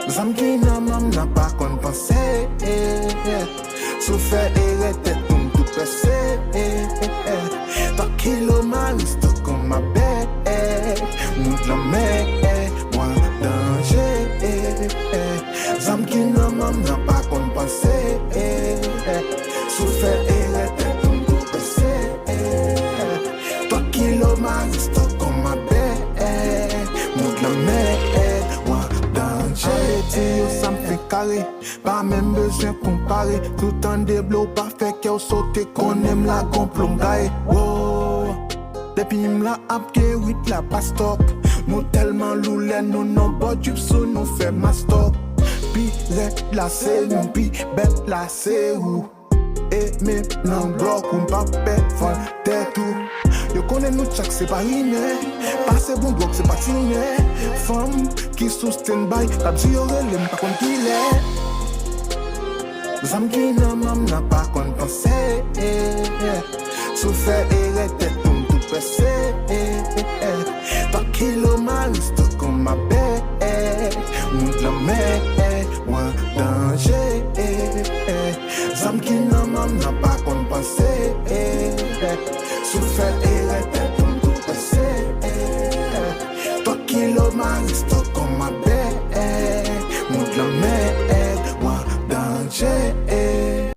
Zam ki nan mam nan pa kon panse Sou fe ere tet pou m tout pese 3 kilo maliste kon ma be Mout la me, mwen danje Zam ki nan mam nan pa kon panse Sou fe ere tet pou m tout pese 3 kilo maliste kon ma be Mout la me, yo ça me fait carré, pas même besoin comparer. Tout en déblo, pas fait qu'elle saute qu'on aime la complongaille. Wow, depuis m'la apke oui la pas stop. Nous tellement loulé, nous non pas du sous nous fait ma stop. Pi ret la c'est nous, pi bête la c'est où. Et même non bloc ou pas pète, font tête tout. Yo connais nous tchak c'est pas iné Passe bon bloc c'est pas signé Femme qui sous stand-by La dit yo relèm pas kon ki lè Zam ki nan mam nan pa kon pense Sou fè ere tèt pou m tout pese 3 kilo maliste kon ma be Mout la me, mwen danje Zam ki nan mam nan pa kon pense Sou fè ere tèt pou m tout pese 3 kilo maliste